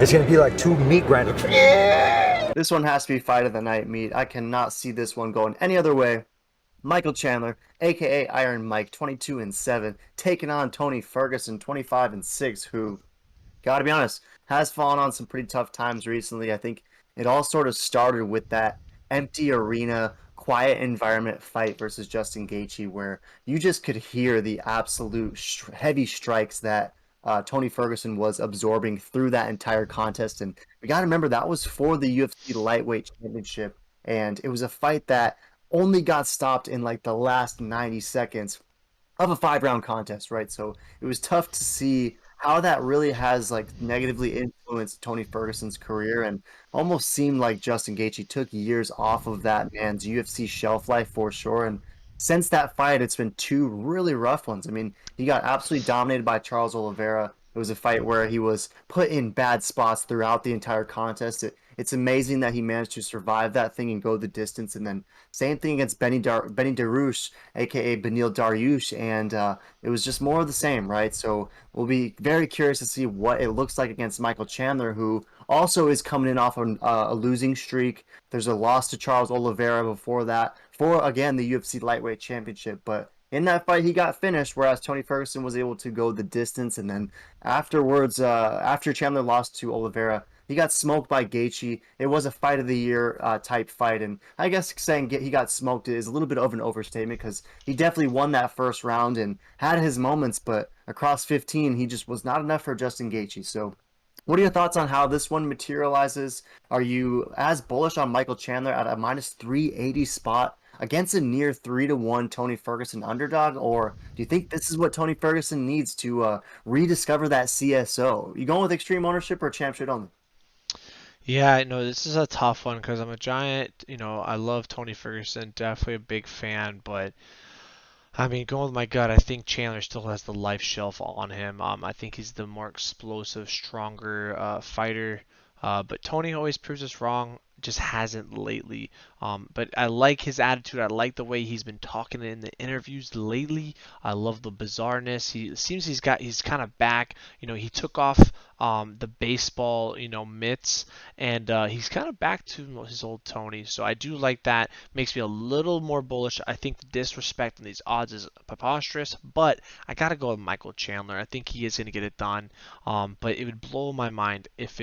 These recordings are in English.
It's going to be like two meat grinders. This one has to be fight of the night, meat. I cannot see this one going any other way. Michael Chandler, aka Iron Mike, 22-7, taking on Tony Ferguson, 25-6, who, gotta be honest, has fallen on some pretty tough times recently. I think it all sort of started with that empty arena, quiet environment fight versus Justin Gaethje, where you just could hear the absolute heavy strikes that Tony Ferguson was absorbing through that entire contest. And we got to remember that was for the UFC lightweight championship, and it was a fight that only got stopped in like the last 90 seconds of a 5 round contest, right? So it was tough to see how that really has like negatively influenced Tony Ferguson's career, and almost seemed like Justin Gaethje took years off of that man's UFC shelf life for sure. And since that fight, it's been two really rough ones. I mean, he got absolutely dominated by Charles Oliveira. It was a fight where he was put in bad spots throughout the entire contest. It's amazing that he managed to survive that thing and go the distance. And then same thing against Benny Dariush, aka Benil Dariush, and it was just more of the same, right? So we'll be very curious to see what it looks like against Michael Chandler, who also is coming in off a losing streak. There's a loss to Charles Oliveira before that for, again, the UFC lightweight championship. But in that fight, he got finished, whereas Tony Ferguson was able to go the distance. And then afterwards, after Chandler lost to Oliveira, he got smoked by Gaethje. It was a fight of the year type fight, and I guess saying he got smoked is a little bit of an overstatement because he definitely won that first round and had his moments, but across 15, he just was not enough for Justin Gaethje. So, what are your thoughts on how this one materializes? Are you as bullish on Michael Chandler at a minus 380 spot against a near 3-1 Tony Ferguson underdog, or do you think this is what Tony Ferguson needs to rediscover that CSO? You going with extreme ownership or championship only? Yeah, no, this is a tough one because I'm a giant, I love Tony Ferguson, definitely a big fan, but I mean, going with my gut, I think Chandler still has the life shelf on him. I think he's the more explosive, stronger fighter. But Tony always proves us wrong. Just hasn't lately. But I like his attitude. I like the way he's been talking in the interviews lately. I love the bizarreness. He seems he's kind of back. He took off the baseball mitts, and he's kind of back to his old Tony. So I do like that. Makes me a little more bullish. I think the disrespect in these odds is preposterous, but I gotta go with Michael Chandler. I think he is gonna get it done. But it would blow my mind if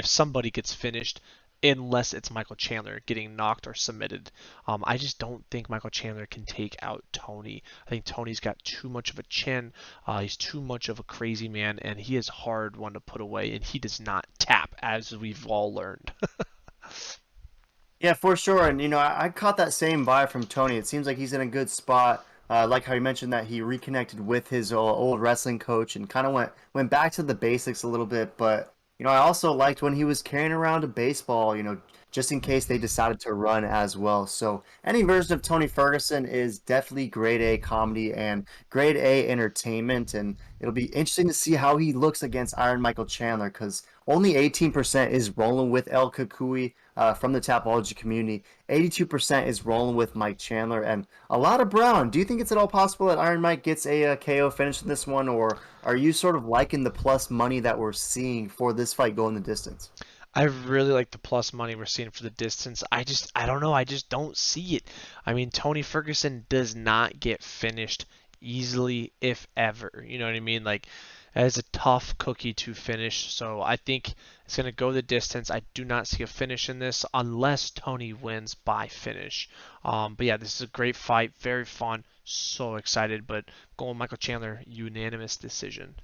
somebody gets finished, unless it's Michael Chandler getting knocked or submitted. I just don't think Michael Chandler can take out Tony. I think Tony's got too much of a chin. He's too much of a crazy man, and he is hard one to put away, and he does not tap, as we've all learned. Yeah, for sure. And I caught that same vibe from Tony. It seems like he's in a good spot. Like how you mentioned that he reconnected with his old wrestling coach and kind of went back to the basics a little bit. But I also liked when he was carrying around a baseball, just in case they decided to run as well. So any version of Tony Ferguson is definitely grade A comedy and grade A entertainment. And it'll be interesting to see how he looks against Iron Michael Chandler, because only 18% is rolling with El Kukui from the Tapology community. 82% is rolling with Mike Chandler, and a lot of Brown. Do you think it's at all possible that Iron Mike gets a KO finish in this one, or are you sort of liking the plus money that we're seeing for this fight going the distance? I really like the plus money we're seeing for the distance. I don't know. I just don't see it. I mean, Tony Ferguson does not get finished easily, if ever. You know what I mean? Like, that is a tough cookie to finish. So I think it's going to go the distance. I do not see a finish in this unless Tony wins by finish. But yeah, this is a great fight. Very fun. So excited. But going Michael Chandler, unanimous decision.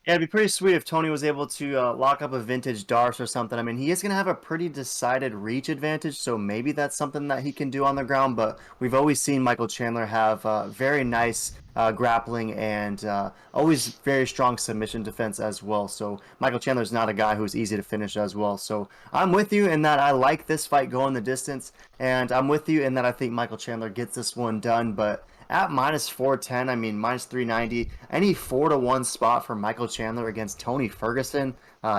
Yeah, it'd be pretty sweet if Tony was able to lock up a vintage Darce or something. I mean, he is going to have a pretty decided reach advantage, so maybe that's something that he can do on the ground. But we've always seen Michael Chandler have very nice grappling and always very strong submission defense as well. So Michael Chandler's not a guy who's easy to finish as well. So I'm with you in that I like this fight going the distance, and I'm with you in that I think Michael Chandler gets this one done. But at minus 410, I mean minus 390, any 4-1 spot for Michael Chandler against Tony Ferguson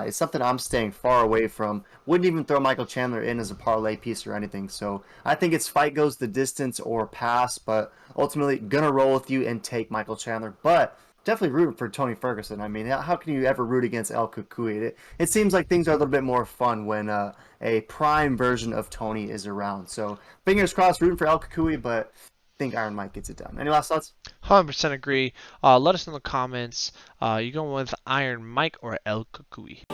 is something I'm staying far away from. Wouldn't even throw Michael Chandler in as a parlay piece or anything. So I think it's fight goes the distance or pass, but ultimately gonna roll with you and take Michael Chandler. But definitely rooting for Tony Ferguson. I mean, how can you ever root against El Cucuy? It seems like things are a little bit more fun when a prime version of Tony is around. So fingers crossed, rooting for El Cucuy, but I think Iron Mike gets it done. Any last thoughts? 100% agree. Let us know in the comments. You going with Iron Mike or El Cucuy?